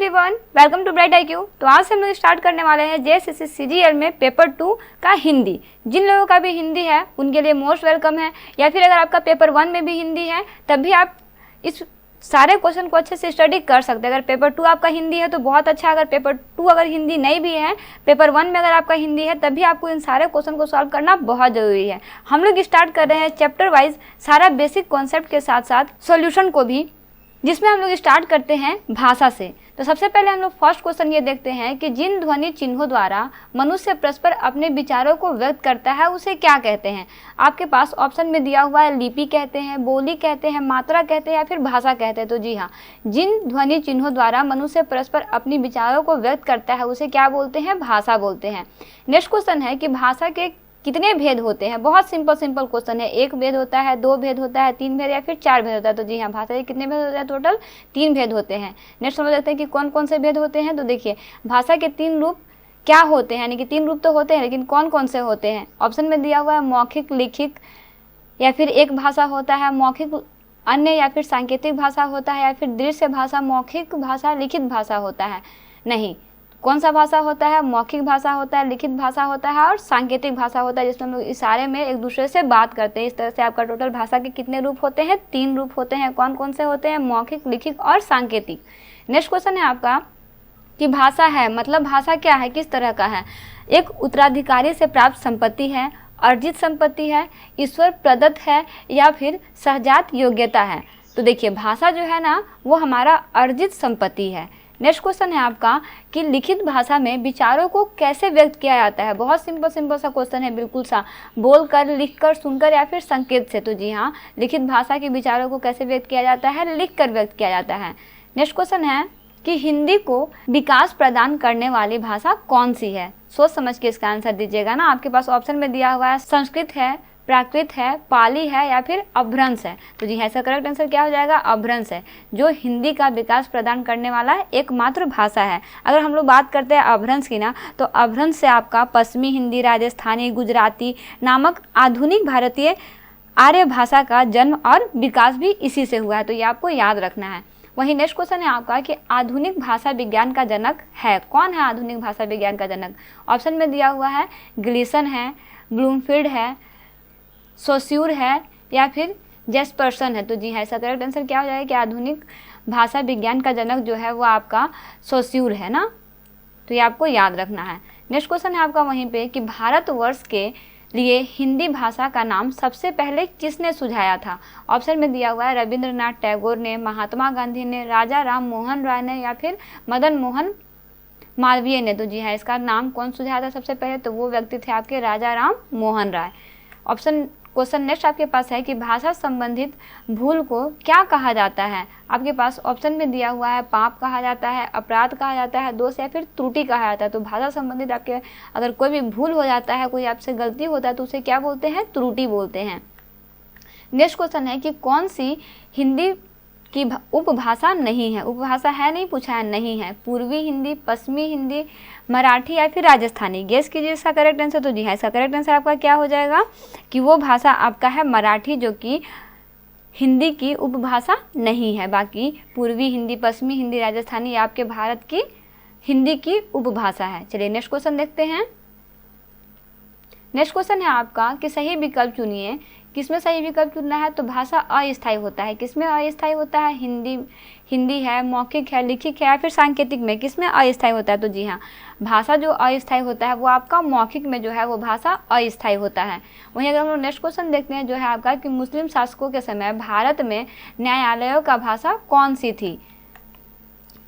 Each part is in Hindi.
Everyone, welcome to Bright IQ। तो आज से हम लोग स्टार्ट करने वाले हैं JSSC CGL में पेपर 2 का हिंदी। जिन लोगों का भी हिंदी है उनके लिए मोस्ट वेलकम है, या फिर अगर आपका पेपर 1 में भी हिंदी है तब भी आप इस सारे क्वेश्चन को अच्छे से स्टडी कर सकते हैं। अगर पेपर 2 आपका हिंदी है तो बहुत अच्छा, अगर पेपर 2 अगर हिंदी नहीं भी है, पेपर 1 में अगर आपका हिंदी है तब भी आपको इन सारे क्वेश्चन को सॉल्व करना बहुत ज़रूरी है। हम लोग स्टार्ट कर रहे हैं चैप्टर वाइज सारा बेसिक कॉन्सेप्ट के साथ साथ सॉल्यूशन को भी, जिसमें हम लोग स्टार्ट करते हैं भाषा से। तो सबसे पहले हम लोग फर्स्ट क्वेश्चन ये देखते हैं कि जिन ध्वनि चिन्हों द्वारा मनुष्य परस्पर अपने विचारों को व्यक्त करता है उसे क्या कहते हैं। आपके पास ऑप्शन में दिया हुआ है लिपि कहते हैं, बोली कहते हैं, मात्रा कहते हैं या फिर भाषा कहते हैं। तो जी हाँ, जिन ध्वनि चिन्हों द्वारा मनुष्य परस्पर अपने विचारों को व्यक्त करता है उसे क्या बोलते हैं, भाषा बोलते हैं। नेक्स्ट क्वेश्चन है कि भाषा के कितने भेद होते हैं। बहुत सिंपल क्वेश्चन है। 1 भेद होता है, 2 भेद होता है, 3 भेद या फिर 4 भेद होता है। तो जी हाँ, भाषा के कितने भेद होते हैं, टोटल 3 भेद होते हैं। नेक्स्ट समझ देखते हैं कि कौन कौन से भेद होते हैं। तो देखिए, भाषा के 3 रूप क्या होते हैं, यानी कि 3 रूप तो होते हैं लेकिन कौन कौन से होते हैं। ऑप्शन में दिया हुआ है मौखिक, लिखित या फिर एक भाषा होता है, मौखिक अन्य या फिर सांकेतिक भाषा होता है, या फिर दृश्य भाषा, मौखिक भाषा, लिखित भाषा होता है। नहीं, कौन सा भाषा होता है, मौखिक भाषा होता है, लिखित भाषा होता है और सांकेतिक भाषा होता है, जिसमें हम लोग इशारे में एक दूसरे से बात करते हैं। इस तरह से आपका टोटल भाषा के कितने रूप होते हैं, 3 रूप होते हैं। कौन कौन से होते हैं, मौखिक, लिखित और सांकेतिक। नेक्स्ट क्वेश्चन है आपका कि भाषा है मतलब भाषा क्या है, किस तरह का है। एक उत्तराधिकारी से प्राप्त संपत्ति है, अर्जित संपत्ति है, ईश्वर प्रदत्त है या फिर सहजात योग्यता है। तो देखिए, भाषा जो है ना वो हमारा अर्जित संपत्ति है। नेक्स्ट क्वेश्चन है आपका कि लिखित भाषा में विचारों को कैसे व्यक्त किया जाता है। बहुत सिंपल सा क्वेश्चन है, बिल्कुल सा, बोलकर, लिखकर, सुनकर या फिर संकेत से। तो जी हाँ, लिखित भाषा के विचारों को कैसे व्यक्त किया जाता है, लिखकर व्यक्त किया जाता है। नेक्स्ट क्वेश्चन है कि हिंदी को विकास प्रदान करने वाली भाषा कौन सी है। सोच समझ के इसका आंसर दीजिएगा ना। आपके पास ऑप्शन में दिया हुआ है संस्कृत है, प्राकृत है, पाली है या फिर अभ्रंश है। तो जी हाँ, इसका करेक्ट आंसर क्या हो जाएगा, अभ्रंश है, जो हिंदी का विकास प्रदान करने वाला एकमात्र भाषा है। अगर हम लोग बात करते हैं अभ्रंश की ना, तो अभ्रंश से आपका पश्चिमी हिंदी, राजस्थानी, गुजराती नामक आधुनिक भारतीय आर्य भाषा का जन्म और विकास भी इसी से हुआ है। तो ये आपको याद रखना है। वहीं नेक्स्ट क्वेश्चन है आपका कि आधुनिक भाषा विज्ञान का जनक है कौन है। आधुनिक भाषा विज्ञान का जनक ऑप्शन में दिया हुआ है ग्लीसन है, ब्लूमफील्ड है, सोस्यूर है या फिर जेस्पर्सन है। तो जी हाँ, इसका करेक्ट आंसर क्या हो जाएगा कि आधुनिक भाषा विज्ञान का जनक जो है वो आपका सोस्यूर है ना। तो ये आपको याद रखना है। नेक्स्ट क्वेश्चन है आपका वहीं पे कि भारतवर्ष के लिए हिंदी भाषा का नाम सबसे पहले किसने सुझाया था। ऑप्शन में दिया हुआ है रविंद्रनाथ टैगोर ने, महात्मा गांधी ने, राजा राम मोहन राय ने या फिर मदन मोहन मालवीय ने। तो जी हाँ, इसका नाम कौन सुझाया था सबसे पहले, तो वो व्यक्ति थे आपके राजा Ram Mohan Roy. Option question next आपके पास है कि भाषा संबंधित भूल को क्या कहा जाता है। आपके पास ऑप्शन में दिया हुआ है पाप कहा जाता है, अपराध कहा जाता है, दोष या फिर त्रुटि कहा जाता है। तो भाषा संबंधित आपके अगर कोई भी भूल हो जाता है, कोई आपसे गलती होता है तो उसे क्या बोलते हैं, त्रुटि बोलते हैं। नेक्स्ट क्वेश्चन है कि कौन सी हिंदी की उपभाषा नहीं है। उपभाषा है नहीं, पूछा है, नहीं है। पूर्वी हिंदी, पश्चिमी हिंदी, मराठी या फिर राजस्थानी। गेस कीजिए इसका करेक्ट आंसर। तो जी हाँ, इसका करेक्ट आंसर आपका क्या हो जाएगा कि वो भाषा आपका है मराठी, जो कि हिंदी की उपभाषा नहीं है। बाकी पूर्वी हिंदी, पश्चिमी हिंदी, राजस्थानी आपके भारत की हिंदी की उपभाषा है। चलिए नेक्स्ट क्वेश्चन देखते हैं। नेक्स्ट क्वेश्चन है आपका कि सही विकल्प चुनिए। किसमें सही विकल्प चुनना है, तो भाषा अस्थायी होता है। किसमें अस्थायी होता है, हिंदी है, मौखिक है, लिखित है या फिर सांकेतिक में, किसमें अस्थायी होता है। तो जी हाँ, भाषा जो अस्थायी होता है वो आपका मौखिक में जो है वो भाषा अस्थायी होता है। वहीं अगर हम लोग नेक्स्ट क्वेश्चन देखते हैं जो है आपका कि मुस्लिम शासकों के समय भारत में न्यायालयों का भाषा कौन सी थी।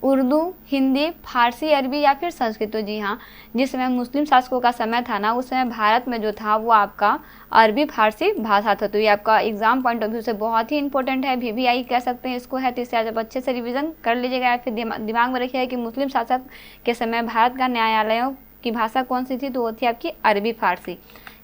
उर्दू, हिंदी, फारसी, अरबी या फिर संस्कृत। तो जी हाँ, जिस समय मुस्लिम शासकों का समय था ना, उस समय भारत में जो था वो आपका अरबी फारसी भाषा था। तो ये आपका एग्जाम पॉइंट ऑफ व्यू से बहुत ही इंपॉर्टेंट है, VVI कह सकते हैं इसको है। तो इससे आप अच्छे से रिवीजन कर लीजिएगा या फिर दिमाग में रखिएगा कि मुस्लिम शासक के समय भारत का न्यायालयों की भाषा कौन सी थी, तो वो थी आपकी अरबी फारसी।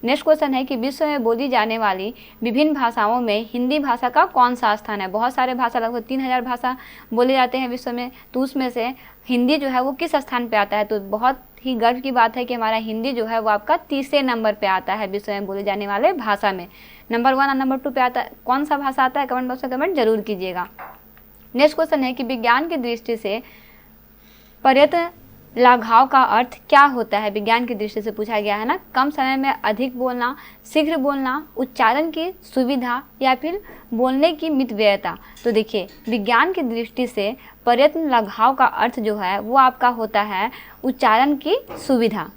नेक्स्ट क्वेश्चन है कि विश्व में बोली जाने वाली विभिन्न भाषाओं में हिंदी भाषा का कौन सा स्थान है। बहुत सारे भाषा, लगभग 3000 भाषा बोले जाते हैं विश्व में, तो उसमें से हिंदी जो है वो किस स्थान पे आता है। तो बहुत ही गर्व की बात है कि हमारा हिंदी जो है वो आपका 3रे नंबर पे आता है विश्व में बोले जाने वाले भाषा में। नंबर 1 और नंबर 2 पे आता है। कौन सा भाषा आता है, कमेंट बॉक्स में कमेंट जरूर कीजिएगा। नेक्स्ट क्वेश्चन है कि विज्ञान की दृष्टि से पर्यटन लाघव का अर्थ क्या होता है, विज्ञान की दृष्टि से पूछा गया है ना। कम समय में अधिक बोलना, शीघ्र बोलना, उच्चारण की सुविधा या फिर बोलने की मितव्ययता। तो देखिए विज्ञान की दृष्टि से पर्यटन लाघव का अर्थ जो है वो आपका होता है उच्चारण की सुविधा।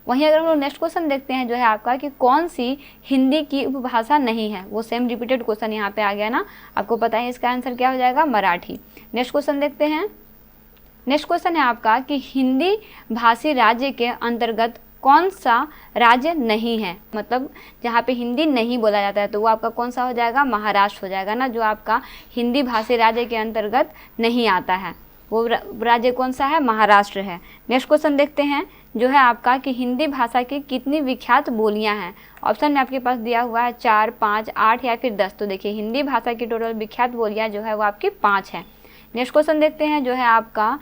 वहीं अगर हम लोग नेक्स्ट क्वेश्चन देखते हैं जो है आपका कि कौन सी हिंदी की उपभाषा नहीं है, वो सेम रिपीटेड क्वेश्चन यहाँ पे आ गया ना, आपको पता है इसका आंसर क्या हो जाएगा, मराठी। नेक्स्ट क्वेश्चन देखते हैं। नेक्स्ट क्वेश्चन है आपका कि हिंदी भाषी राज्य के अंतर्गत कौन सा राज्य नहीं है, मतलब जहाँ पे हिंदी नहीं बोला जाता है तो वो आपका कौन सा हो जाएगा, महाराष्ट्र हो जाएगा ना, जो आपका हिंदी भाषी राज्य के अंतर्गत नहीं आता है वो राज्य कौन सा है, महाराष्ट्र है। नेक्स्ट क्वेश्चन देखते हैं जो है आपका कि हिंदी भाषा की कितनी विख्यात बोलियां हैं। ऑप्शन में आपके पास दिया हुआ है 4, 5, 8 या फिर 10। तो देखिए हिंदी भाषा की टोटल विख्यात बोलियां जो है वो आपकी 5 है। नेक्स्ट क्वेश्चन देखते हैं जो है आपका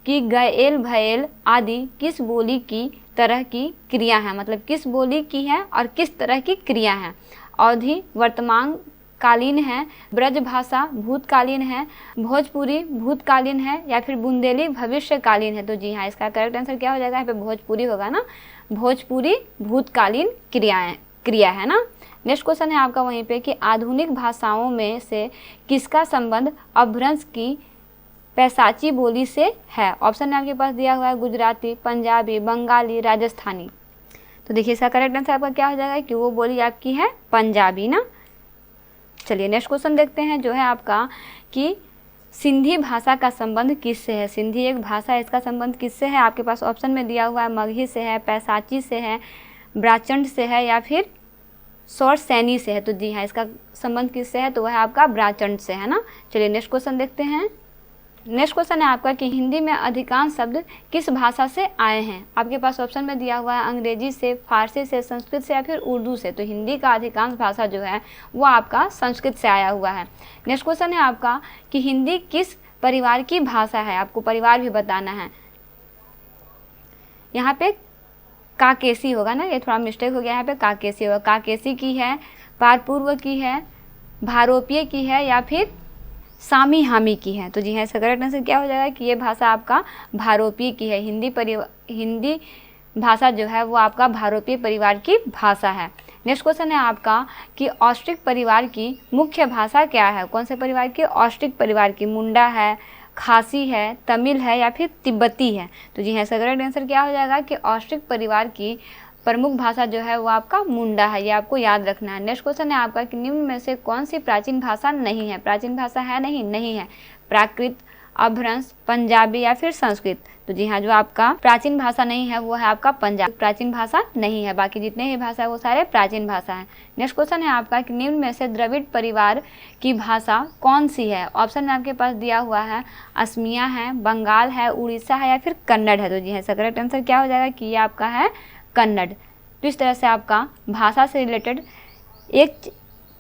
कि गएल भएल आदि किस बोली की तरह की क्रिया है, मतलब किस बोली की है और किस तरह की क्रिया है। अवधि वर्तमान कालीन है, ब्रज भाषा भूतकालीन है, भोजपुरी भूतकालीन है या फिर बुंदेली भविष्यकालीन है। तो जी हाँ, इसका करेक्ट आंसर क्या हो जाएगा, यहाँ पे भोजपुरी होगा ना, भोजपुरी भूतकालीन क्रिया है ना। नेक्स्ट क्वेश्चन है आपका वहीं पे कि आधुनिक भाषाओं में से किसका संबंध अपभ्रंश की पैसाची बोली से है। ऑप्शन में आपके पास दिया हुआ है गुजराती, पंजाबी, बंगाली, राजस्थानी। तो देखिए इसका करेक्ट आंसर आपका क्या हो जाएगा कि वो बोली आपकी है पंजाबी ना। चलिए नेक्स्ट क्वेश्चन देखते हैं जो है आपका कि सिंधी भाषा का संबंध किससे है। सिंधी एक भाषा है, इसका संबंध किससे है, आपके पास ऑप्शन में दिया हुआ है मगही से है, पैसाची से है, ब्राचंड से है या फिर सौर सैनी से है। तो जी हाँ, इसका संबंध किससे है, तो वह है आपका ब्राचंड से है ना। चलिए नेक्स्ट क्वेश्चन देखते हैं। नेक्स्ट क्वेश्चन है आपका कि हिंदी में अधिकांश शब्द किस भाषा से आए हैं। आपके पास ऑप्शन में दिया हुआ है अंग्रेजी से, फारसी से, संस्कृत से या फिर उर्दू से। तो हिंदी का अधिकांश भाषा जो है वो आपका संस्कृत से आया हुआ है। नेक्स्ट क्वेश्चन है आपका कि हिंदी किस परिवार की भाषा है, आपको परिवार भी बताना है। यहाँ पे काकेसी होगा ना, ये थोड़ा मिस्टेक हो गया, यहाँ पे काकेसी होगा। काकेसी की है, पारपूर्व की है, भारोपीय की है या फिर सामी हामी की है। तो जी हाँ, इसका करेक्ट आंसर क्या हो जाएगा कि ये भाषा आपका भारोपीय की है। हिंदी भाषा जो है वो आपका भारोपीय परिवार की भाषा है। नेक्स्ट क्वेश्चन है आपका कि ऑस्ट्रिक परिवार की मुख्य भाषा क्या है। कौन से परिवार की, ऑस्ट्रिक परिवार की। मुंडा है, खासी है, तमिल है या फिर तिब्बती है। तो जी हाँ, इसका करेक्ट आंसर क्या हो जाएगा कि ऑस्ट्रिक परिवार की प्रमुख भाषा जो है वो आपका मुंडा है, ये आपको याद रखना है। नेक्स्ट क्वेश्चन है आपका कि निम्न में से कौन सी प्राचीन भाषा नहीं है। प्राचीन भाषा है नहीं है प्राकृत, अपभ्रंश, पंजाबी या फिर संस्कृत। तो जी हाँ, जो आपका प्राचीन भाषा नहीं है वो है आपका पंजाबी, प्राचीन भाषा नहीं है। बाकी जितने भी भाषा है वो सारे प्राचीन भाषा है। नेक्स्ट क्वेश्चन है आपका कि निम्न में से द्रविड़ परिवार की भाषा कौन सी है। ऑप्शन में आपके पास दिया हुआ है असमिया है, बंगाल है, उड़ीसा है या फिर कन्नड़ है। तो जी हाँ, इसका करेक्ट आंसर क्या हो जाएगा कि ये आपका है कन्नड़। तो इस तरह से आपका भाषा से रिलेटेड एक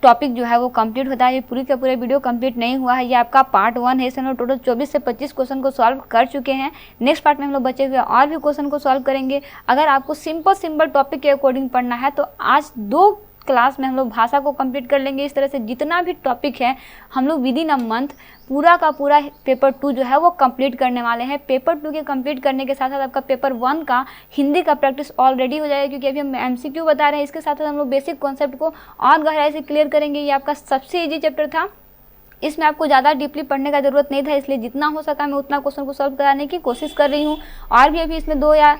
टॉपिक जो है वो कंप्लीट होता है। ये पूरी का पूरा वीडियो कंप्लीट नहीं हुआ है, ये आपका पार्ट 1 है। इसमें हम लोग टोटल 24 से 25 क्वेश्चन को सॉल्व कर चुके हैं। नेक्स्ट पार्ट में हम लोग बचे हुए और भी क्वेश्चन को सॉल्व करेंगे। अगर आपको सिंपल टॉपिक के अकॉर्डिंग पढ़ना है तो आज 2 क्लास में हम लोग भाषा को कंप्लीट कर लेंगे। इस तरह से जितना भी टॉपिक है हम लोग विद इन अ मंथ पूरा का पूरा पेपर 2 जो है वो कंप्लीट करने वाले हैं। पेपर 2 के कंप्लीट करने के साथ साथ आपका पेपर 1 का हिंदी का प्रैक्टिस ऑलरेडी हो जाएगा, क्योंकि अभी हम MCQ बता रहे हैं। इसके साथ साथ हम लोग बेसिक कॉन्सेप्ट को और गहराई से क्लियर करेंगे। ये आपका सबसे ईजी चैप्टर था, इसमें आपको ज़्यादा डीपली पढ़ने का ज़रूरत नहीं था, इसलिए जितना हो सका मैं उतना क्वेश्चन को सॉल्व कराने की कोशिश कर रही हूँ। और भी अभी इसमें 2 या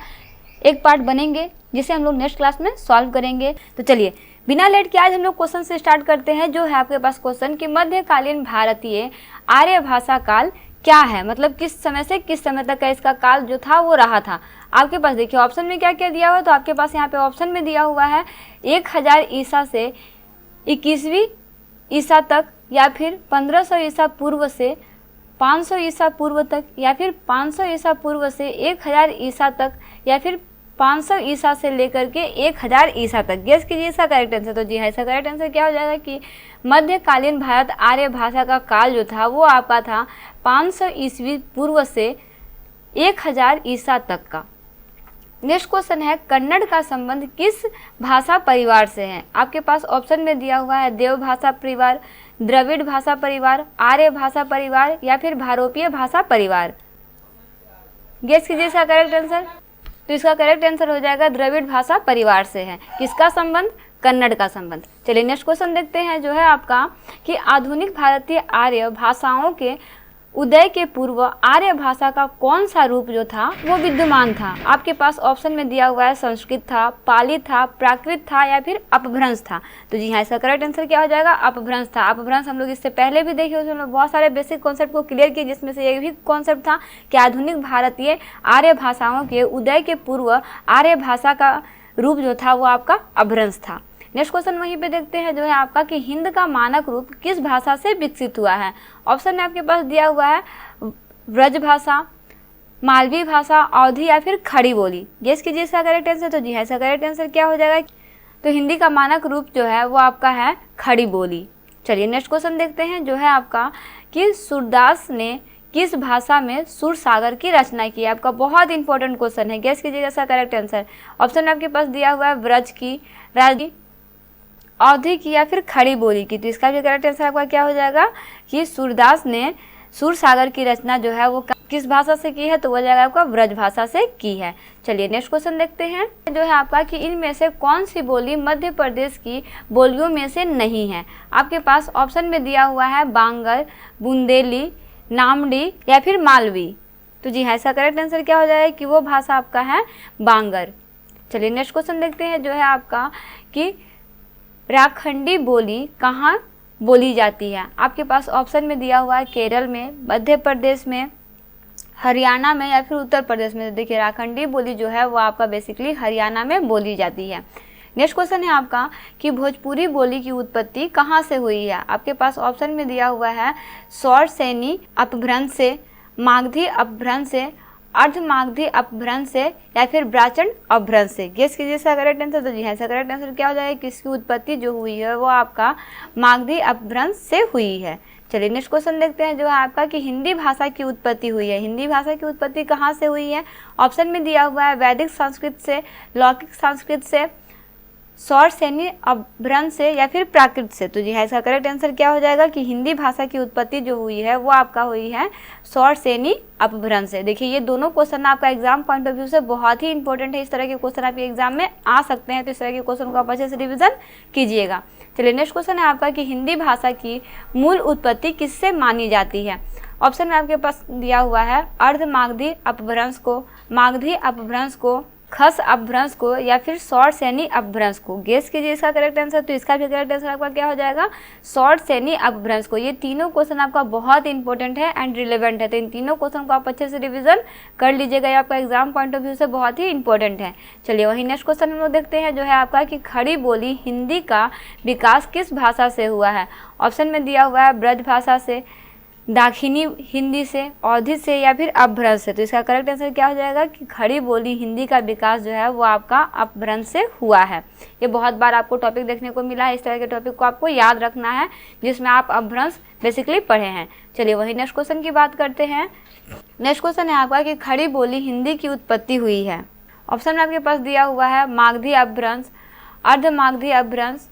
1 पार्ट बनेंगे जिसे हम लोग नेक्स्ट क्लास में सॉल्व करेंगे। तो चलिए बिना लेट के आज हम लोग क्वेश्चन से स्टार्ट करते हैं। जो है आपके पास क्वेश्चन कि मध्यकालीन भारतीय आर्य भाषा काल क्या है, मतलब किस समय से किस समय तक का इसका काल जो था वो रहा था। आपके पास देखिए ऑप्शन में क्या क्या दिया हुआ है। तो आपके पास यहाँ पे ऑप्शन में दिया हुआ है 1000 ईसा से 21वीं ईसा तक, या फिर 1500 ईसा पूर्व से 500 ईसा पूर्व तक, या फिर 500 ईसा पूर्व से 1000 ईसा तक, या फिर 500 ईसा से लेकर के 1000 ईसा तक। गेस कीजिए इसका करेक्ट आंसर। तो जी हाँ, इसका करेक्ट आंसर क्या हो जाएगा कि मध्यकालीन भारत आर्य भाषा का काल जो था वो आपका था 500 ईस्वी पूर्व से 1000 ईसा तक का। नेक्स्ट क्वेश्चन है कन्नड़ का संबंध किस भाषा परिवार से है। आपके पास ऑप्शन में दिया हुआ है देव भाषा परिवार, द्रविड़ भाषा परिवार, आर्य भाषा परिवार या फिर भारोपीय भाषा परिवार। गेस कीजिए इसका करेक्ट आंसर। तो इसका करेक्ट आंसर हो जाएगा द्रविड़ भाषा परिवार से है। किसका संबंध? कन्नड़ का संबंध। चलिए नेक्स्ट क्वेश्चन देखते हैं जो है आपका कि आधुनिक भारतीय आर्य भाषाओं के उदय के पूर्व आर्य भाषा का कौन सा रूप जो था वो विद्यमान था? आपके पास ऑप्शन में दिया हुआ है संस्कृत था, पाली था, प्राकृत था या फिर अपभ्रंश था। तो जी हाँ, इसका करेक्ट आंसर क्या हो जाएगा? अपभ्रंश था। अपभ्रंश हम लोग इससे पहले भी देखे, उसमें बहुत सारे बेसिक कॉन्सेप्ट को क्लियर किए, जिसमें से एक भी कॉन्सेप्ट था कि आधुनिक भारतीय आर्य भाषाओं के उदय के पूर्व आर्य भाषा का रूप जो था वो आपका अपभ्रंश था। नेक्स्ट क्वेश्चन वहीं पे देखते हैं जो है आपका कि हिंद का मानक रूप किस भाषा से विकसित हुआ है? ऑप्शन में आपके पास दिया हुआ है ब्रज भाषा, मालवी भाषा, अवधी या फिर खड़ी बोली। गेस कीजिए इसका करेक्ट आंसर। तो जी है, इसका करेक्ट आंसर क्या हो जाएगा? तो हिंदी का मानक रूप जो है वो आपका है खड़ी बोली। चलिए नेक्स्ट क्वेश्चन देखते हैं जो है आपका कि सूरदास ने किस भाषा में सुर सागर की रचना की? आपका बहुत इंपॉर्टेंट क्वेश्चन है। गेस कीजिएगा इसका करेक्ट आंसर। ऑप्शन में आपके पास दिया हुआ है ब्रज की, राजी, अवधी की या फिर खड़ी बोली की। तो इसका भी करेक्ट आंसर आपका क्या हो जाएगा कि सूरदास ने सुर सागर की रचना जो है वो किस भाषा से की है? तो वो जाएगा आपका ब्रज भाषा से की है। चलिए नेक्स्ट क्वेश्चन देखते हैं जो है आपका कि इनमें से कौन सी बोली मध्य प्रदेश की बोलियों में से नहीं है? आपके पास ऑप्शन में दिया हुआ है बांगर, बुंदेली, नामडी या फिर मालवी। तो जी हाँ, इसका करेक्ट आंसर क्या हो जाएगा कि वो भाषा आपका है बांगर। चलिए नेक्स्ट क्वेश्चन देखते हैं जो है आपका कि राखंडी बोली कहाँ बोली जाती है? आपके पास ऑप्शन में दिया हुआ है केरल में, मध्य प्रदेश में, हरियाणा में या फिर उत्तर प्रदेश में। देखिए राखंडी बोली जो है वो आपका बेसिकली हरियाणा में बोली जाती है। नेक्स्ट क्वेश्चन है आपका कि भोजपुरी बोली की उत्पत्ति कहाँ से हुई है? आपके पास ऑप्शन में दिया हुआ है सौरसेनी अपभ्रंश से, मागधी अपभ्रंश से, अर्धमागधी अपभ्रंश से या फिर ब्राचन अपभ्रंश से। गेस कीजिए इसका करेक्ट आंसर। तो जी है, इसका करेक्ट आंसर क्या हो जाएगा? किसकी उत्पत्ति जो हुई है वो आपका मागधी अपभ्रंश से हुई है। चलिए नेक्स्ट क्वेश्चन देखते हैं जो है आपका कि हिंदी भाषा की उत्पत्ति हुई है। हिंदी भाषा की उत्पत्ति कहाँ से हुई है? ऑप्शन में दिया हुआ है वैदिक संस्कृत से, लौकिक संस्कृत से, सौरसेनी अपभ्रंश से या फिर प्राकृत से। तो जी है, इसका करेक्ट आंसर क्या हो जाएगा कि हिंदी भाषा की उत्पत्ति जो हुई है वो आपका हुई है सौरसेनी अपभ्रंश से। देखिए ये दोनों क्वेश्चन आपका एग्जाम पॉइंट ऑफ व्यू से बहुत ही इंपॉर्टेंट है। इस तरह के क्वेश्चन आपके एग्जाम में आ सकते हैं, तो इस तरह के क्वेश्चन को आप अच्छे से रिविजन कीजिएगा। चलिए नेक्स्ट क्वेश्चन है आपका कि हिंदी भाषा की मूल उत्पत्ति किससे मानी जाती है? ऑप्शन में आपके पास दिया हुआ है अर्धमागधी अपभ्रंश को, मागधी अपभ्रंश को, खस अपभ्रंश को या फिर सौरसेनी अपभ्रंश को। गेस कीजिए इसका करेक्ट आंसर। तो इसका भी करेक्ट आंसर आपका क्या हो जाएगा? सौरसेनी अपभ्रंश को। ये तीनों क्वेश्चन आपका बहुत इंपॉर्टेंट है एंड रिलेवेंट है, तो इन तीनों क्वेश्चन को आप अच्छे से रिवीजन कर लीजिएगा। ये आपका एग्जाम पॉइंट ऑफ व्यू से बहुत ही इंपॉर्टेंट है। चलिए वही नेक्स्ट क्वेश्चन हम लोग देखते हैं जो है आपका कि खड़ी बोली हिंदी का विकास किस भाषा से हुआ है? ऑप्शन में दिया हुआ है ब्रज भाषा से, दाखिनी हिंदी से, अवधी से या फिर अपभ्रंश से। तो इसका करेक्ट आंसर क्या हो जाएगा कि खड़ी बोली हिंदी का विकास जो है वो आपका अपभ्रंश से हुआ है। ये बहुत बार आपको टॉपिक देखने को मिला है। इस तरह के टॉपिक को आपको याद रखना है जिसमें आप अपभ्रंश बेसिकली पढ़े हैं। चलिए वही नेक्स्ट क्वेश्चन की बात करते हैं। नेक्स्ट क्वेश्चन है आपका कि खड़ी बोली हिंदी की उत्पत्ति हुई है। ऑप्शन में आपके पास दिया हुआ है मागधी अपभ्रंश, अर्धमागधी अपभ्रंश,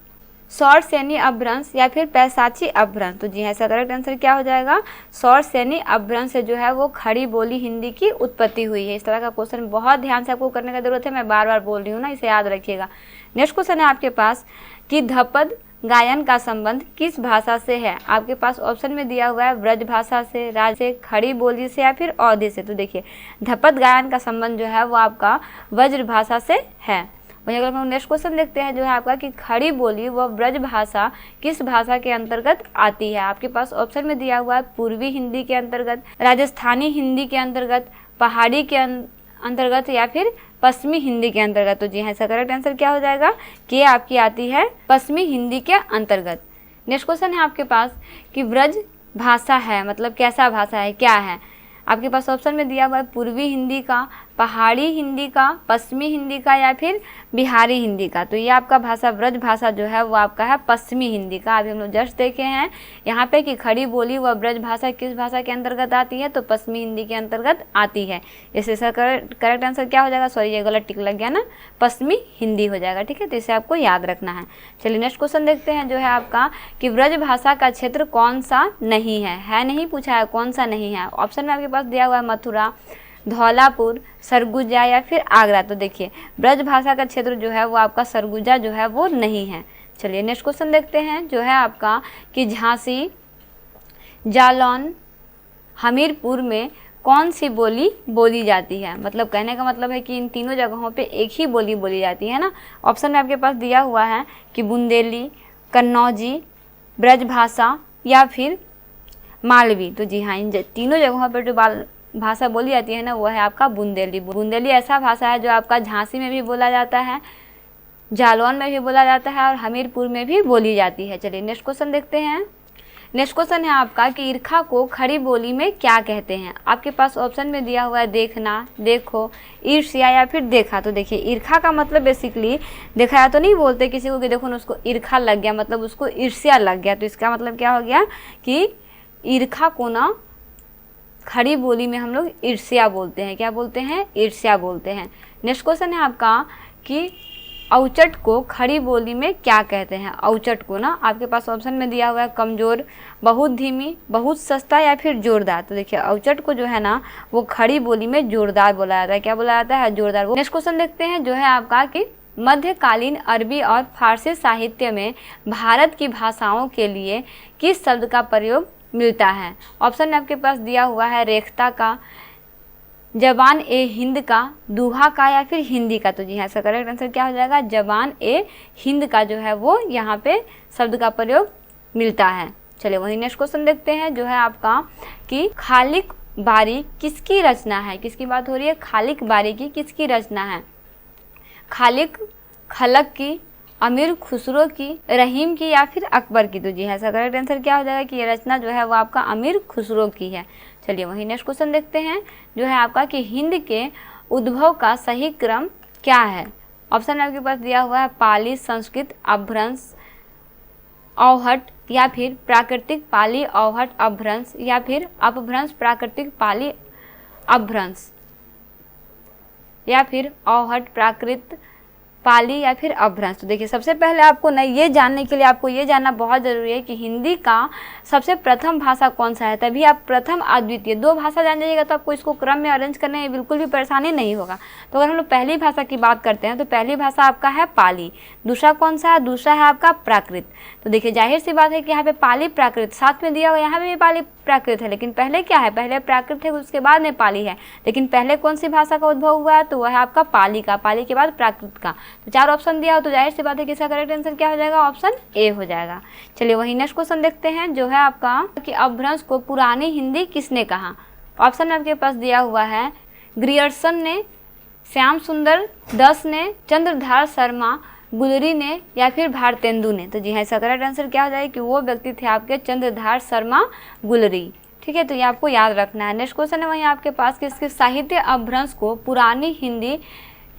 सौरसेनी अपभ्रंश या फिर पैसाची अपभ्रंश। तो जी हाँ, इसका करेक्ट आंसर क्या हो जाएगा? सौरसेनी अपभ्रंश से जो है वो खड़ी बोली हिंदी की उत्पत्ति हुई है। इस तरह का क्वेश्चन बहुत ध्यान से आपको करने का जरूरत है, मैं बार बार बोल रही हूँ ना, इसे याद रखिएगा। नेक्स्ट क्वेश्चन है आपके पास कि धपद गायन का संबंध किस भाषा से है? आपके पास ऑप्शन में दिया हुआ है ब्रज भाषा से, राज से, खड़ी बोली से या फिर अवधी से। तो देखिए धपद गायन का संबंध जो है वो आपका व्रज भाषा से है। वहीं अगर हम नेक्स्ट क्वेश्चन देखते हैं जो है आपका कि खड़ी बोली व ब्रज भाषा किस भाषा के अंतर्गत आती है? आपके पास ऑप्शन में दिया हुआ है पूर्वी हिंदी के अंतर्गत, राजस्थानी हिंदी के अंतर्गत, पहाड़ी के अंतर्गत या फिर पश्चिमी हिंदी के अंतर्गत। तो जी हाँ, इसका करेक्ट आंसर क्या हो जाएगा कि आपकी आती है पश्चिमी हिंदी के अंतर्गत। नेक्स्ट क्वेश्चन है आपके पास कि ब्रज भाषा है मतलब कैसा भाषा है, क्या है? आपके पास ऑप्शन में दिया हुआ है पूर्वी हिंदी का, पहाड़ी हिंदी का, पश्चिमी हिंदी का या फिर बिहारी हिंदी का। तो ये आपका भाषा ब्रज भाषा जो है वो आपका है पश्चिमी हिंदी का। अभी हम लोग जस्ट देखे हैं यहाँ पे कि खड़ी बोली व ब्रज भाषा किस भाषा के अंतर्गत आती है? तो पश्चिमी हिंदी के अंतर्गत आती है। इससे सर करेक्ट आंसर क्या हो जाएगा? सॉरी ये गलत टिक लग गया ना, पश्चिमी हिंदी हो जाएगा। ठीक है, तो इसे आपको याद रखना है। चलिए नेक्स्ट क्वेश्चन देखते हैं जो है आपका कि ब्रज भाषा का क्षेत्र कौन सा नहीं है? नहीं पूछा है, कौन सा नहीं है? ऑप्शन में आपके पास दिया हुआ है मथुरा, धौलापुर, सरगुजा या फिर आगरा। तो देखिए ब्रज भाषा का क्षेत्र जो है वो आपका सरगुजा जो है वो नहीं है। चलिए नेक्स्ट क्वेश्चन देखते हैं जो है आपका कि झांसी, जालौन, हमीरपुर में कौन सी बोली बोली जाती है। मतलब कहने का मतलब है कि इन तीनों जगहों पे एक ही बोली बोली जाती है ना। ऑप्शन में आपके पास दिया हुआ है कि बुंदेली, कन्नौजी, ब्रजभाषा या फिर मालवी। तो जी हाँ, इन तीनों जगहों पर जो भाषा बोली जाती है ना वो है आपका बुंदेली। बुंदेली ऐसा भाषा है जो आपका झांसी में भी बोला जाता है, जालौन में भी बोला जाता है और हमीरपुर में भी बोली जाती है। चलिए नेक्स्ट क्वेश्चन देखते हैं। नेक्स्ट क्वेश्चन है आपका कि ईर्खा को खड़ी बोली में क्या कहते हैं। आपके पास ऑप्शन में दिया हुआ है देखना, देखो, ईर्ष्या या फिर देखा। तो देखिए ईर्खा का मतलब बेसिकली देखा तो नहीं बोलते किसी को कि देखो ना उसको ईर्खा लग गया, मतलब उसको ईर्ष्या लग गया। तो इसका मतलब क्या हो गया कि ईर्खा को ना खड़ी बोली में हम लोग ईर्ष्या बोलते हैं। क्या बोलते हैं? ईर्ष्या बोलते हैं। नेक्स्ट क्वेश्चन है आपका कि औचट को खड़ी बोली में क्या कहते हैं। औचट को ना आपके पास ऑप्शन में दिया हुआ है कमज़ोर, बहुत धीमी, बहुत सस्ता या फिर जोरदार। तो देखिए औचट को जो है ना वो खड़ी बोली में जोरदार बोला जाता है। क्या बोला जाता है? जोरदार। नेक्स्ट क्वेश्चन देखते हैं जो है आपका कि मध्यकालीन अरबी और फारसी साहित्य में भारत की भाषाओं के लिए किस शब्द का प्रयोग मिलता है। ऑप्शन में आपके पास दिया हुआ है रेख्ता का, जबान ए हिंद का, दूहा का या फिर हिंदी का। तो जी हाँ, इसका करेक्ट आंसर क्या हो जाएगा? जबान ए हिंद का जो है वो यहाँ पे शब्द का प्रयोग मिलता है। चलिए वही नेक्स्ट क्वेश्चन देखते हैं जो है आपका कि खालिक बारी किसकी रचना है। किसकी बात हो रही है? खालिक बारी की किसकी रचना है? खालिक खलक की, अमीर खुसरो की, रहीम की या फिर अकबर की। तो जी हाँ, इसका करेक्ट आंसर क्या हो जाएगा कि ये रचना जो है वो आपका अमीर खुसरो की है। चलिए वही नेक्स्ट क्वेश्चन देखते हैं जो है आपका कि हिंद के उद्भव का सही क्रम क्या है। ऑप्शन आपके पास दिया हुआ है पाली, संस्कृत, अपभ्रंश, अवहट या फिर प्राकृतिक पाली अवहट अपभ्रंश या फिर अपभ्रंश प्राकृतिक पाली अपभ्रंश या फिर अवहट प्राकृत पाली या फिर अपभ्रंश। तो देखिए सबसे पहले आपको ना ये जानने के लिए आपको ये जानना बहुत ज़रूरी है कि हिंदी का सबसे प्रथम भाषा कौन सा है। तभी आप प्रथम अद्वितीय दो भाषा जान जाइएगा तो आपको इसको क्रम में अरेंज करने में बिल्कुल भी परेशानी नहीं होगा। तो अगर हम लोग पहली भाषा की बात करते हैं तो पहली भाषा आपका है पाली। दूसरा कौन सा है? दूसरा है आपका प्राकृत। तो देखिए जाहिर सी बात है कि यहाँ पे पाली प्राकृत साथ में दिया हुआ, यहाँ पे भी पाली प्राकृत है, लेकिन पहले क्या है? पहले प्राकृत है उसके बाद में पाली है। लेकिन पहले कौन सी भाषा का उद्भव हुआ है? तो वह है आपका पाली का, पाली के बाद प्राकृत का। तो चार ऑप्शन दिया हो तो जाहिर सी बात है कि इसका करेक्ट आंसर क्या हो जाएगा? ऑप्शन ए हो जाएगा। चलिए वही नेक्स्ट क्वेश्चन देखते हैं जो है आपका कि अपभ्रंश को पुरानी हिंदी किसने कहा। ऑप्शन आपके पास दिया हुआ है ग्रियर्सन ने, श्याम सुंदर दस ने, चंद्रधार शर्मा गुलरी ने या फिर भारतेंदु ने। तो जी हाँ, इसका करेक्ट आंसर क्या हो जाएगा कि वो व्यक्ति थे आपके चंद्रधार शर्मा गुलरी। ठीक है, तो ये आपको याद रखना है। नेक्स्ट क्वेश्चन है वहीं आपके पास कि साहित्य अपभ्रंश को पुरानी हिंदी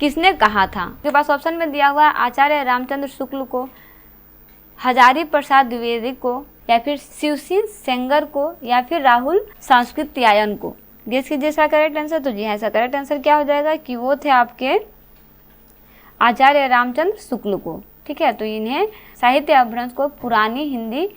किसने कहा था। आपके पास ऑप्शन में दिया हुआ है आचार्य रामचंद्र शुक्ल को, हजारी प्रसाद द्विवेदी को या फिर शिवसिंह सेंगर को या फिर राहुल सांस्कृत्यायन को। गेस कीजिए इसका करेक्ट आंसर। तो जी हाँ, इसका करेक्ट आंसर क्या हो जाएगा कि वो थे आपके आचार्य रामचंद्र शुक्ल को। ठीक है, तो इन्हें साहित्य अपभ्रंश को पुरानी हिंदी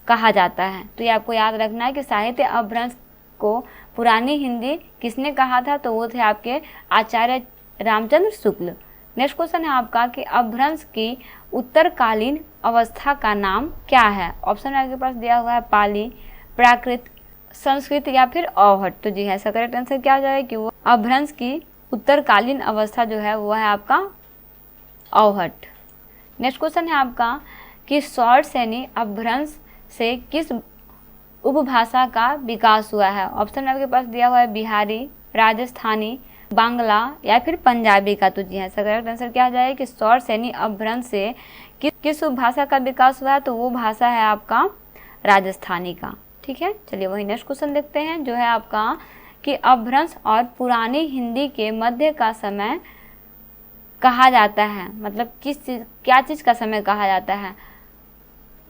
कहा जाता है। तो ये आपको याद रखना है कि साहित्य अपभ्रंश को पुरानी हिंदी किसने कहा था। तो वो थे आपके आचार्य रामचंद्र शुक्ल। नेक्स्ट क्वेश्चन है आपका कि अपभ्रंश की उत्तरकालीन अवस्था का नाम क्या है। ऑप्शन आपके पास दिया हुआ है पाली, प्राकृत, संस्कृत या फिर अवहट। तो जी है, इसका करेक्ट आंसर क्या हो जाएगा कि वो अपभ्रंश की उत्तरकालीन अवस्था जो है वो है आपका अवहट। नेक्स्ट क्वेश्चन है आपका कि सौर सैनी अपभ्रंश से किस उपभाषा का विकास हुआ है। ऑप्शन आपके पास दिया हुआ है बिहारी, राजस्थानी, बांग्ला या फिर पंजाबी का। तो जी हाँ, इसका करेक्ट आंसर क्या हो जाएगा कि सौर सैनी अपभ्रंश से किस उपभाषा का विकास हुआ है। तो वो भाषा है आपका राजस्थानी का। ठीक है, चलिए वही नेक्स्ट क्वेश्चन देखते हैं जो है आपका कि अपभ्रंश और पुरानी हिंदी के मध्य का समय कहा जाता है। मतलब क्या चीज़ का समय कहा जाता है।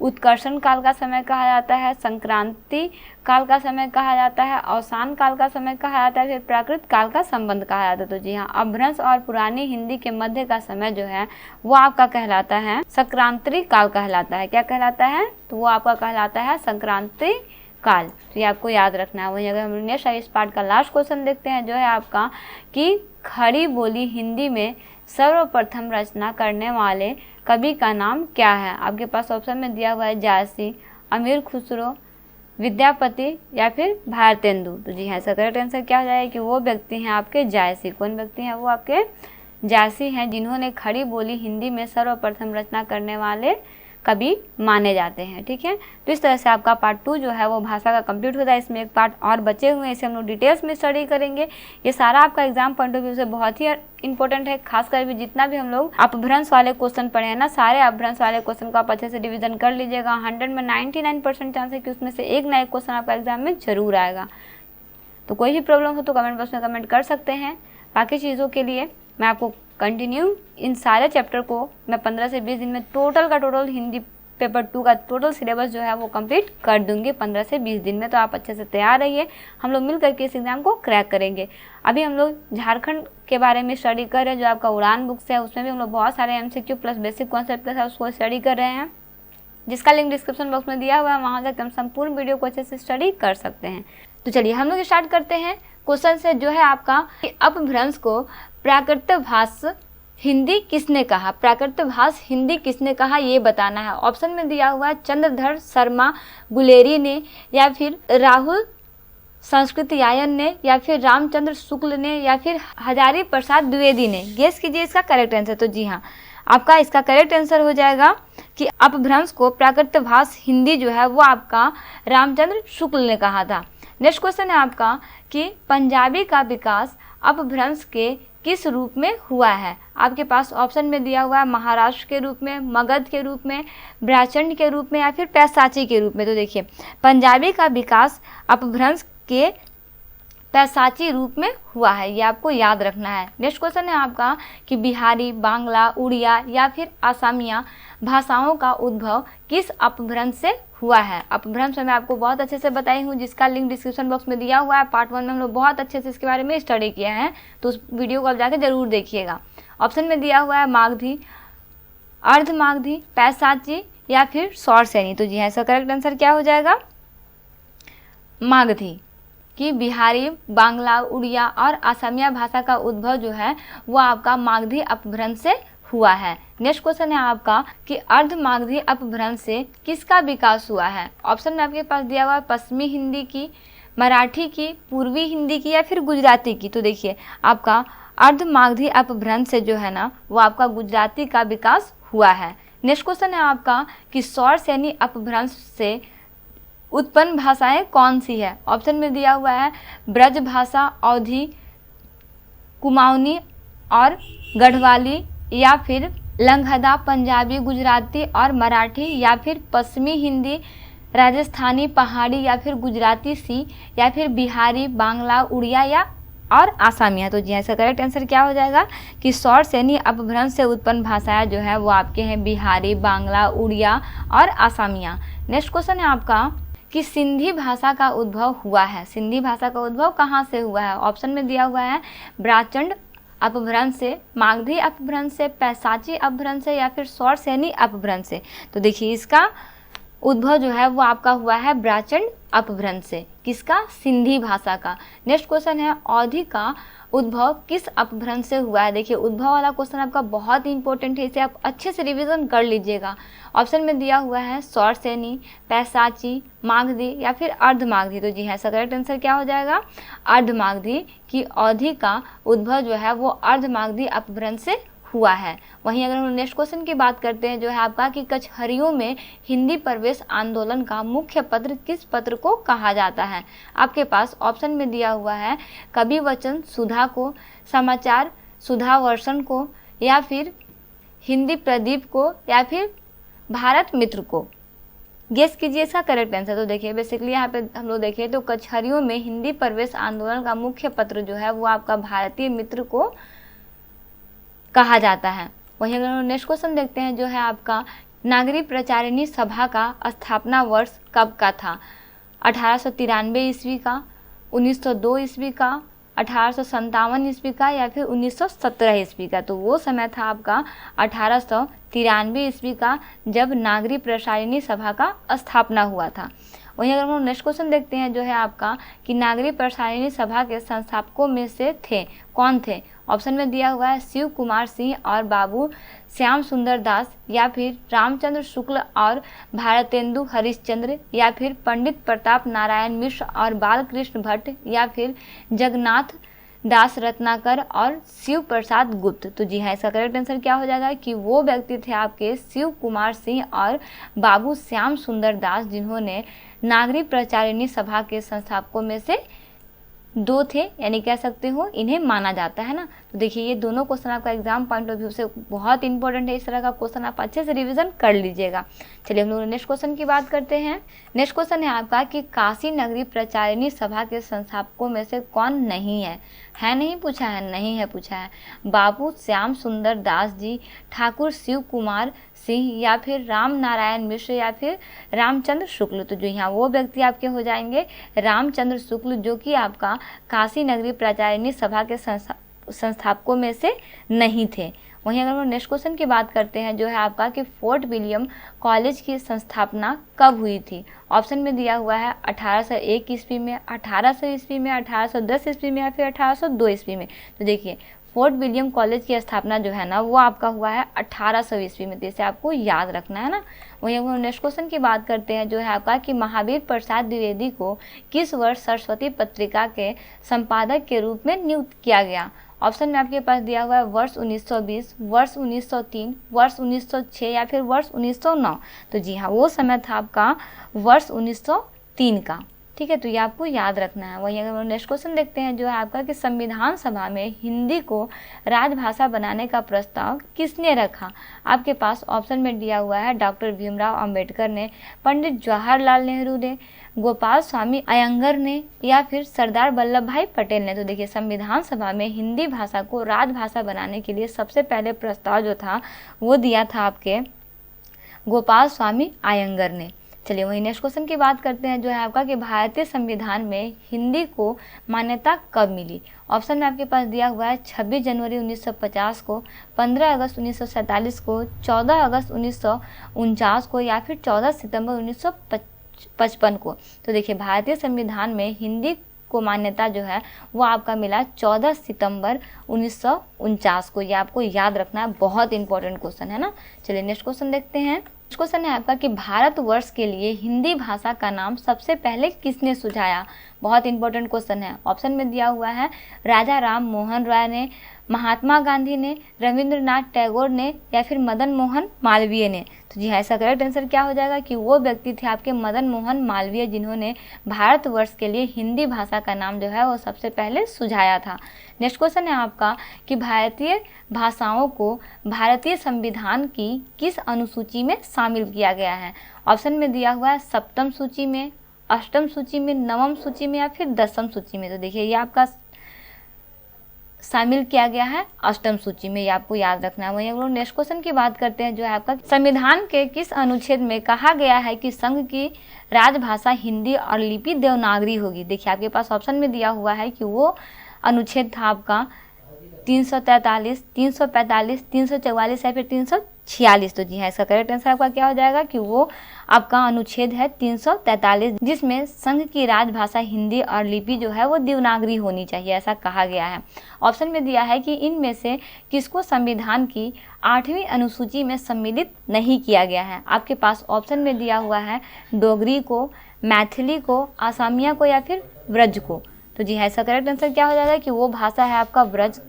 उत्कर्षण काल का समय कहा जाता है, संक्रांति काल का समय कहा जाता है, अवसान काल का समय कहा जाता है, फिर प्राकृत काल का संबंध कहा जाता है। तो जी हाँ, अपभ्रंश और पुरानी हिंदी के मध्य का समय जो है वो आपका कहलाता है संक्रांति काल कहलाता है। क्या कहलाता है? तो वो आपका कहलाता है संक्रांति काल, तो ये आपको याद रखना है। वहीं अगर हम नेक्स्ट इस पार्ट का लास्ट क्वेश्चन देखते हैं जो है आपका कि खड़ी बोली हिंदी में सर्वप्रथम रचना करने वाले कवि का नाम क्या है। आपके पास ऑप्शन में दिया हुआ है जायसी, अमीर खुसरो, विद्यापति या फिर भारतेंदु। तो जी हाँ, इसका करेक्ट आंसर क्या हो जाएगा कि वो व्यक्ति हैं आपके जायसी। कौन व्यक्ति हैं? वो आपके जायसी हैं, जिन्होंने खड़ी बोली हिंदी में सर्वप्रथम रचना करने वाले कवि माने जाते हैं। ठीक है, तो इस तरह से आपका पार्ट 2 जो है वो भाषा का कंप्लीट होता है। इसमें एक पार्ट और बचे हुए हैं, इसे हम लोग डिटेल्स में स्टडी करेंगे। ये सारा आपका एग्जाम पॉइंट ऑफ व्यू से बहुत ही इंपॉर्टेंट है, खासकर भी जितना भी हम लोग अपभ्रंश वाले क्वेश्चन पढ़े हैं ना, सारे अपभ्रंश वाले क्वेश्चन को आप अच्छे से रिविजन कर लीजिएगा। 100 में 99% चांस है कि उसमें से एक ना एक क्वेश्चन आपका एग्जाम में जरूर आएगा। तो कोई भी प्रॉब्लम हो तो कमेंट बॉक्स में कमेंट कर सकते हैं। बाकी चीज़ों के लिए मैं आपको कंटिन्यू इन सारे चैप्टर को मैं 15 से 20 दिन में टोटल का टोटल हिंदी पेपर 2 का टोटल सिलेबस जो है वो कंप्लीट कर दूंगी 15 से 20 दिन में। तो आप अच्छे से तैयार रहिए, हम लोग मिल करके इस एग्ज़ाम को क्रैक करेंगे। अभी हम लोग झारखंड के बारे में स्टडी कर रहे हैं, जो आपका उड़ान बुक्स है उसमें भी हम लोग बहुत सारे MCQ प्लस बेसिक कॉन्सेप्ट के साथ उसको स्टडी कर रहे हैं, जिसका लिंक डिस्क्रिप्शन बॉक्स में दिया हुआ है। वहाँ से हम संपूर्ण वीडियो को अच्छे से स्टडी कर सकते हैं। तो चलिए हम लोग स्टार्ट करते हैं क्वेश्चन से, जो है आपका अपभ्रंश को प्राकृतभाष हिंदी किसने कहा। प्राकृतभाष हिंदी किसने कहा ये बताना है। ऑप्शन में दिया हुआ है चंद्रधर शर्मा गुलेरी ने, या फिर राहुल संस्कृतयायन ने, या फिर रामचंद्र शुक्ल ने, या फिर हजारी प्रसाद द्विवेदी ने। गेस कीजिए इसका करेक्ट आंसर। तो जी हाँ, आपका इसका करेक्ट आंसर हो जाएगा कि अपभ्रंश को प्राकृतभाष हिंदी जो है वो आपका रामचंद्र शुक्ल ने कहा था। नेक्स्ट क्वेश्चन है आपका कि पंजाबी का विकास अपभ्रंश के किस रूप में हुआ है। आपके पास ऑप्शन में दिया हुआ है महाराष्ट्र के रूप में, मगध के रूप में, ब्राचंड के रूप में, या फिर पैसाची के रूप में। तो देखिए, पंजाबी का विकास अपभ्रंश के पैसाची रूप में हुआ है, ये आपको याद रखना है। नेक्स्ट क्वेश्चन है आपका कि बिहारी, बांग्ला, उड़िया या फिर असमिया भाषाओं का उद्भव किस अपभ्रंश से हुआ है। अपभ्रंश मैं आपको बहुत अच्छे से बताई हूँ, जिसका लिंक डिस्क्रिप्शन बॉक्स में दिया हुआ है। पार्ट 1 में हम लोग बहुत अच्छे से इसके बारे में स्टडी किया है, तो उस वीडियो को आप जाके जरूर देखिएगा। ऑप्शन में दिया हुआ है मागधी, अर्धमागधी, पैसाची या फिर सौरसेनी। तो जी हाँ, इसका करेक्ट आंसर क्या हो जाएगा? मागधी। कि बिहारी, बांग्ला, उड़िया और असमिया भाषा का उद्भव जो है वो आपका मागधी अपभ्रंश से हुआ है। नेक्स्ट क्वेश्चन है आपका कि अर्धमागधी अपभ्रंश से किसका विकास हुआ है। ऑप्शन में आपके पास दिया हुआ है पश्चिमी हिंदी की, मराठी की, पूर्वी हिंदी की या फिर गुजराती की। तो देखिए, आपका अर्धमागधी अपभ्रंश से जो है ना वो आपका गुजराती का विकास हुआ है। नेक्स्ट क्वेश्चन है आपका कि सौरसेनी अपभ्रंश से उत्पन्न भाषाएं कौन सी है। ऑप्शन में दिया हुआ है ब्रज भाषा, अवधी, कुमाऊनी और गढ़वाली, या फिर लंघदा, पंजाबी, गुजराती और मराठी, या फिर पश्चिमी हिंदी, राजस्थानी, पहाड़ी या फिर गुजराती सी, या फिर बिहारी, बांग्ला, उड़िया या और आसामिया। तो जी हाँ, इसका करेक्ट आंसर क्या हो जाएगा कि सौरसेनी अपभ्रंश से उत्पन्न भाषाएं जो है वो आपके हैं बिहारी, बांग्ला, उड़िया और आसामिया। नेक्स्ट क्वेश्चन है आपका कि सिंधी भाषा का उद्भव हुआ है। सिंधी भाषा का उद्भव कहाँ से हुआ है। ऑप्शन में दिया हुआ है ब्राचंड अपभ्रंश से, मागधी अपभ्रंश से, पैसाची अपभ्रंश से या फिर सौरसेनी अपभ्रंश से। तो देखिए, इसका उद्भव जो है वो आपका हुआ है ब्राचंड अपभ्रंश से। किसका? सिंधी भाषा का। नेक्स्ट क्वेश्चन है अवधी का उद्भव किस अपभ्रंश से हुआ है। देखिए, उद्भव वाला क्वेश्चन आपका बहुत ही इंपॉर्टेंट है, इसे आप अच्छे से रिवीजन कर लीजिएगा। ऑप्शन में दिया हुआ है सौरसेनी, पैसाची, मागधी या फिर अर्धमागधी। तो जी हाँ, इसका करेक्ट आंसर क्या हो जाएगा? अर्धमागधी। की अवधी का उद्भव जो है वो अर्धमागधी अपभ्रंश से हुआ है। वहीं अगर हम नेक्स्ट क्वेश्चन की बात करते हैं जो है आपका कि कचहरियों में हिंदी प्रवेश आंदोलन का मुख्य पत्र किस पत्र को कहा जाता है। आपके पास ऑप्शन में दिया हुआ है कवि वचन सुधा को, समाचार सुधा वर्षन को, या फिर हिंदी प्रदीप को, या फिर भारत मित्र को। गेस कीजिए इसका करेक्ट आंसर। तो देखिए, बेसिकली यहाँ पे हम लोग देखें तो कचहरियों में हिंदी प्रवेश आंदोलन का मुख्य पत्र जो है वो आपका भारतीय मित्र को कहा जाता है। वहीं अगर हम नेक्स्ट क्वेश्चन देखते हैं जो है आपका नागरी प्रचारिणी सभा का स्थापना वर्ष कब का था। 1893 ईस्वी का, 1902 ईस्वी का, 1857 ईस्वी का या फिर 1917 ईस्वी का। तो वो समय था आपका 1893 ईस्वी का, जब नागरी प्रचारिणी सभा का स्थापना हुआ था। वहीं अगर हम नेक्स्ट क्वेश्चन देखते हैं जो है आपका कि नागरिक प्रसारिणी सभा के संस्थापकों में से थे, कौन थे? ऑप्शन में दिया हुआ है शिव कुमार सिंह और बाबू श्याम सुंदर दास, या फिर रामचंद्र शुक्ल और भारतेंदु हरिश्चंद्र, या फिर पंडित प्रताप नारायण मिश्र और बालकृष्ण भट्ट, या फिर जगन्नाथ दास रत्नाकर और शिव प्रसाद गुप्त। तो जी हाँ, इसका करेक्ट आंसर क्या हो जाएगा कि वो व्यक्ति थे आपके शिव कुमार सिंह और बाबू श्याम सुंदर दास, जिन्होंने नागरिक प्रचारिणी सभा के संस्थापकों में से 2 थे, यानी कह सकते हो इन्हें माना जाता है ना। तो देखिए ये दोनों क्वेश्चन आपका एग्जाम पॉइंट ऑफ व्यू से बहुत इंपॉर्टेंट है, इस तरह का क्वेश्चन आप अच्छे से रिवीजन कर लीजिएगा। चलिए हम लोग नेक्स्ट क्वेश्चन की बात करते हैं। नेक्स्ट क्वेश्चन है आपका कि काशी नगरी प्रचारिणी सभा के संस्थापकों में से कौन नहीं है? नहीं पूछा है, नहीं है पूछा है। बाबू श्याम सुंदर दास जी, ठाकुर शिव कुमार सिंह, या फिर राम नारायण मिश्र, या फिर रामचंद्र शुक्ल। तो जो यहाँ वो व्यक्ति आपके हो जाएंगे रामचंद्र शुक्ल, जो कि आपका काशी नगरी प्रचारिणी सभा के संस्थापकों में से नहीं थे। वहीं अगर हम नेक्स्ट क्वेश्चन की बात करते हैं जो है आपका कि फोर्ट विलियम कॉलेज की स्थापना कब हुई थी? ऑप्शन में दिया हुआ है 1801 ईस्वी में, 1800 ईस्वी में, 1810 ईस्वी में, या फिर 1802 ईस्वी में। तो देखिए फोर्ट विलियम कॉलेज की स्थापना जो है ना वो आपका हुआ है 1800 ईस्वी में, जैसे आपको याद रखना है ना। वहीं हम नेक्स्ट क्वेश्चन की बात करते हैं जो है आपका कि महावीर प्रसाद द्विवेदी को किस वर्ष सरस्वती पत्रिका के संपादक के रूप में नियुक्त किया गया? ऑप्शन में आपके पास दिया हुआ है वर्ष 1920, वर्ष 1903, वर्ष 1906, या फिर वर्ष 1909। तो जी हाँ, वो समय था आपका वर्ष 1903 का। ठीक है, तो ये आपको याद रखना है। वहीं अगर नेक्स्ट क्वेश्चन देखते हैं जो है आपका कि संविधान सभा में हिंदी को राजभाषा बनाने का प्रस्ताव किसने रखा? आपके पास ऑप्शन में दिया हुआ है डॉक्टर भीमराव अंबेडकर ने, पंडित जवाहरलाल नेहरू ने, गोपाल स्वामी अयंगर ने, या फिर सरदार वल्लभ भाई पटेल ने। तो देखिए संविधान सभा में हिंदी भाषा को राजभाषा बनाने के लिए सबसे पहले प्रस्ताव जो था वो दिया था आपके गोपाल स्वामी अयंगर ने। चलिए वही नेक्स्ट क्वेश्चन की बात करते हैं जो है आपका कि भारतीय संविधान में हिंदी को मान्यता कब मिली? ऑप्शन में आपके पास दिया हुआ है 26 जनवरी 1950 को, 15 अगस्त 1947 को, 14 अगस्त 1949 को, या फिर 14 सितंबर 1955 को। तो देखिए भारतीय संविधान में हिंदी को मान्यता जो है वो आपका मिला 14 सितंबर 1949 को। ये आपको याद रखना है, बहुत इंपॉर्टेंट क्वेश्चन है ना। चलिए नेक्स्ट क्वेश्चन देखते हैं। नेक्स्ट क्वेश्चन है आपका कि भारतवर्ष के लिए हिंदी भाषा का नाम सबसे पहले किसने सुझाया? बहुत इंपॉर्टेंट क्वेश्चन है। ऑप्शन में दिया हुआ है राजा राम मोहन राय ने, महात्मा गांधी ने, रविंद्रनाथ टैगोर ने, या फिर मदन मोहन मालवीय ने। तो जी हाँ, इसका करेक्ट आंसर क्या हो जाएगा कि वो व्यक्ति थे आपके मदन मोहन मालवीय, जिन्होंने भारतवर्ष के लिए हिंदी भाषा का नाम जो है वो सबसे पहले सुझाया था। नेक्स्ट क्वेश्चन है आपका कि भारतीय भाषाओं को भारतीय संविधान की किस अनुसूची में शामिल किया गया है? ऑप्शन में दिया हुआ है सप्तम सूची में, अष्टम सूची में, नवम सूची में, या फिर 10वीं सूची में। तो देखिए ये आपका शामिल किया गया है अष्टम सूची में, ये आपको याद रखना है। वहीं हम लोग नेक्स्ट क्वेश्चन की बात करते हैं जो है आपका संविधान के किस अनुच्छेद में कहा गया है कि संघ की राजभाषा हिंदी और लिपि देवनागरी होगी? देखिए आपके पास ऑप्शन में दिया हुआ है कि वो अनुच्छेद था आपका 343, 345, 344 या फिर 346। तो जी हाँ, इसका करेक्ट आंसर आपका क्या हो जाएगा कि वो आपका अनुच्छेद है 343, जिसमें संघ की राजभाषा हिंदी और लिपि जो है वो देवनागरी होनी चाहिए, ऐसा कहा गया है। ऑप्शन में दिया है कि इनमें से किसको संविधान की 8वीं अनुसूची में सम्मिलित नहीं किया गया है? आपके पास ऑप्शन में दिया हुआ है डोगरी को, मैथिली को, आसामिया को, या फिर ब्रज को। तो जी हाँ, इसका करेक्ट आंसर क्या हो जाएगा कि वो भाषा है आपका ब्रज,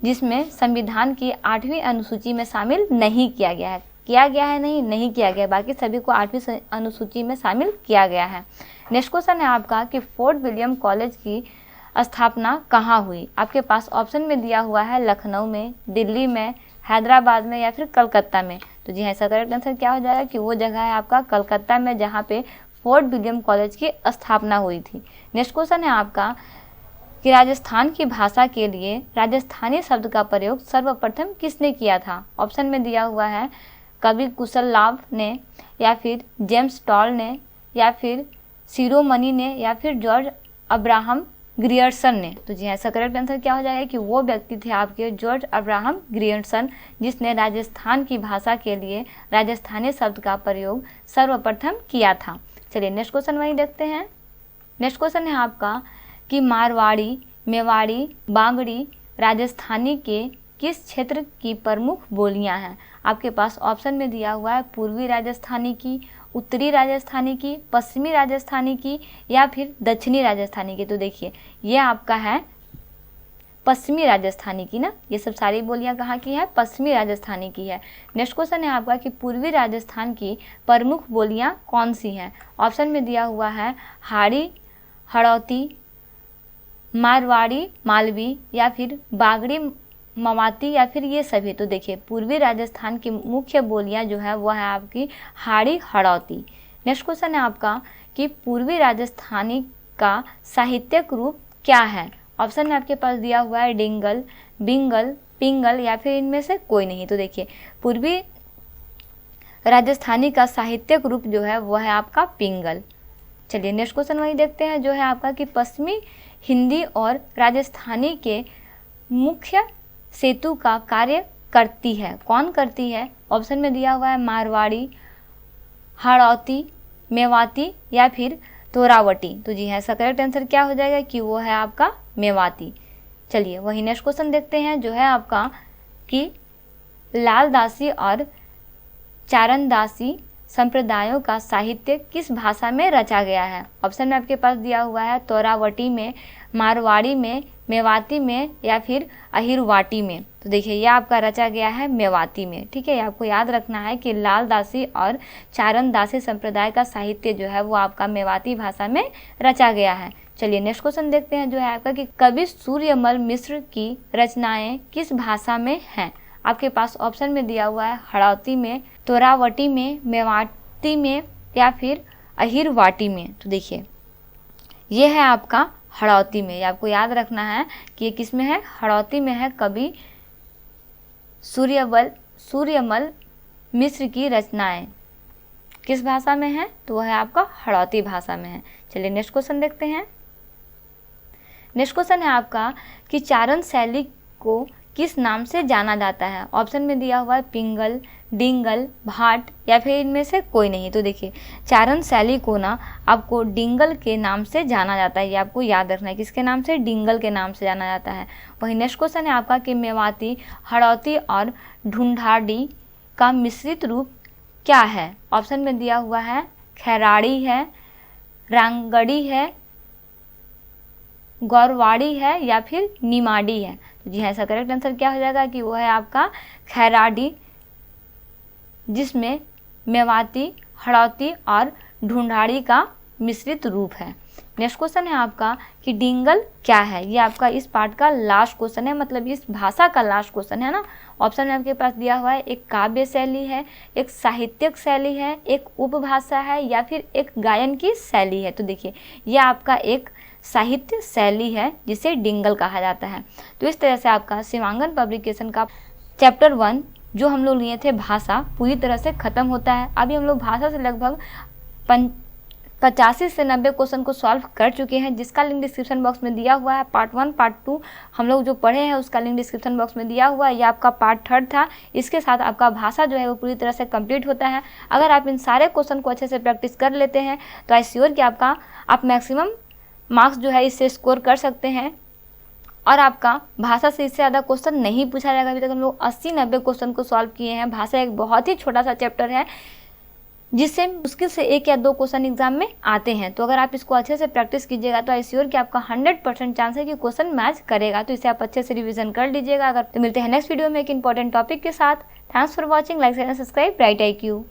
जिसमें संविधान की 8वीं अनुसूची में शामिल नहीं किया गया है। किया गया है नहीं किया गया, बाकी सभी को 8वीं अनुसूची में शामिल किया गया है। नेक्स्ट क्वेश्चन है आपका कि फोर्ट विलियम कॉलेज की स्थापना कहाँ हुई? आपके पास ऑप्शन में दिया हुआ है लखनऊ में, दिल्ली में, हैदराबाद में, या फिर कलकत्ता में। तो जी हाँ, इसका करेक्ट आंसर क्या हो जाएगा कि वो जगह है आपका कलकत्ता में, जहाँ पे फोर्ट विलियम कॉलेज की स्थापना हुई थी। नेक्स्ट क्वेश्चन है आपका कि राजस्थान की भाषा के लिए राजस्थानी शब्द का प्रयोग सर्वप्रथम किसने किया था? ऑप्शन में दिया हुआ है कवि कुशललाभ ने, या फिर जेम्स टॉल ने, या फिर शिरोमणि ने, या फिर जॉर्ज अब्राहम ग्रियर्सन ने। तो जी हाँ, इसका करेक्ट आंसर क्या हो जाएगा कि वो व्यक्ति थे आपके जॉर्ज अब्राहम ग्रियर्सन, जिसने राजस्थान की भाषा के लिए राजस्थानी शब्द का प्रयोग सर्वप्रथम किया था। चलिए नेक्स्ट क्वेश्चन वही देखते हैं। नेक्स्ट क्वेश्चन है आपका कि मारवाड़ी, मेवाड़ी, बांगड़ी, राजस्थानी के किस क्षेत्र की प्रमुख बोलियां हैं। आपके पास ऑप्शन में दिया हुआ है पूर्वी राजस्थानी की, उत्तरी राजस्थानी की, पश्चिमी राजस्थानी की या फिर दक्षिणी राजस्थानी की। तो देखिए ये आपका है पश्चिमी राजस्थानी की ना, ये सब सारी बोलियां कहाँ की है, पश्चिमी राजस्थानी की है। नेक्स्ट क्वेश्चन है आपका कि पूर्वी राजस्थान की प्रमुख बोलियां कौन सी हैं। ऑप्शन में दिया हुआ है हाड़ी, हड़ौती, मारवाड़ी, मालवी या फिर बागड़ी, मवाती या फिर ये सभी। तो देखिए पूर्वी राजस्थान की मुख्य बोलियां जो है वह है आपकी हाड़ी, हड़ौती। नेक्स्ट क्वेश्चन है आपका कि पूर्वी राजस्थानी का साहित्यिक रूप क्या है। ऑप्शन में आपके पास दिया हुआ है डिंगल, बिंगल, पिंगल या फिर इनमें से कोई नहीं। तो देखिए पूर्वी राजस्थानी का साहित्यिक रूप जो है वह है आपका पिंगल। चलिए नेक्स्ट क्वेश्चन वही देखते हैं जो है आपका कि पश्चिमी हिंदी और राजस्थानी के मुख्य सेतु का कार्य करती है, कौन करती है। ऑप्शन में दिया हुआ है मारवाड़ी, हाड़ौती, मेवाती या फिर तोरावटी। तो जी हाँ, इसका करेक्ट आंसर क्या हो जाएगा कि वो है आपका मेवाती। चलिए वही नेक्स्ट क्वेश्चन देखते हैं जो है आपका कि लालदासी और चारणदासी संप्रदायों का साहित्य किस भाषा में रचा गया है। ऑप्शन में आपके पास दिया हुआ है तोरावटी में, मारवाड़ी में, मेवाती में या फिर अहिरवाटी में। तो देखिए ये आपका रचा गया है मेवाती में। ठीक है, आपको याद रखना है कि लालदासी और चारणदासी संप्रदाय का साहित्य जो है वो आपका मेवाती भाषा में रचा गया है। चलिए नेक्स्ट क्वेश्चन देखते हैं जो है आपका कि कवि सूर्यमल मिश्र की रचनाएं किस भाषा में हैं। आपके पास ऑप्शन में दिया हुआ है हड़ौती में, तोरावटी में, मेवाती में या फिर अहिरवाटी में। तो देखिए ये है आपका हड़ौती में। आपको याद रखना है कि ये किस में है, हड़ौती में है कवि सूर्यमल मिश्र की रचनाएं किस भाषा में है, तो वह है आपका हड़ौती भाषा में है। चलिए नेक्स्ट क्वेश्चन देखते हैं। नेक्स्ट क्वेश्चन है आपका कि चारण शैली को किस नाम से जाना जाता है। ऑप्शन में दिया हुआ है पिंगल, डिंगल, भाट या फिर इनमें से कोई नहीं। तो देखिए चारण शैली को ना आपको डिंगल के नाम से जाना जाता है, ये आपको याद रखना है। किसके नाम से, डिंगल के नाम से जाना जाता है। वही नेक्स्ट क्वेश्चन है आपका कि मेवाती, हड़ौती और ढूंढाड़ी का मिश्रित रूप क्या है। ऑप्शन में दिया हुआ है खैराड़ी है, रांगड़ी है, गौरवाड़ी है या फिर निमाड़ी है। जी हाँ, इसका करेक्ट आंसर क्या हो जाएगा कि वो है आपका खैराड़ी, जिसमें मेवाती, हड़ौती और ढूंढाड़ी का मिश्रित रूप है। नेक्स्ट क्वेश्चन है आपका कि डिंगल क्या है। ये आपका इस पार्ट का लास्ट क्वेश्चन है, मतलब इस भाषा का लास्ट क्वेश्चन है ना। ऑप्शन में आपके पास दिया हुआ है एक काव्य शैली है, एक साहित्यिक शैली है, एक उपभाषा है या फिर एक गायन की शैली है। तो देखिए ये आपका एक साहित्य शैली है जिसे डिंगल कहा जाता है। तो इस तरह से आपका शिवांगन पब्लिकेशन का चैप्टर 1 जो हम लोग लिए थे भाषा पूरी तरह से ख़त्म होता है। अभी हम लोग भाषा से लगभग 85 से 90 क्वेश्चन को सॉल्व कर चुके हैं, जिसका लिंक डिस्क्रिप्शन बॉक्स में दिया हुआ है। पार्ट 1 पार्ट 2 हम लोग जो पढ़े हैं उसका लिंक डिस्क्रिप्शन बॉक्स में दिया हुआ है। यह आपका पार्ट 3 था। इसके साथ आपका भाषा जो है वो पूरी तरह से कंप्लीट होता है। अगर आप इन सारे क्वेश्चन को अच्छे से प्रैक्टिस कर लेते हैं तो आई श्योर कि आप मैक्सिमम मार्क्स जो है इससे स्कोर कर सकते हैं और आपका भाषा से इससे ज़्यादा क्वेश्चन नहीं पूछा जाएगा। अभी तक हम लोग 80-90 क्वेश्चन को सॉल्व किए हैं। भाषा एक बहुत ही छोटा सा चैप्टर है जिससे मुश्किल से 1 या 2 क्वेश्चन एग्जाम में आते हैं। तो अगर आप इसको अच्छे से प्रैक्टिस कीजिएगा तो आई श्योर कि आपका 100% चांस है कि क्वेश्चन मैच करेगा। तो इसे आप अच्छे से रिवीजन कर लीजिएगा। अगर तो मिलते हैं नेक्स्ट वीडियो में एक इंपॉर्टेंट टॉपिक के साथ। Thanks for watching, like share and subscribe bright IQ।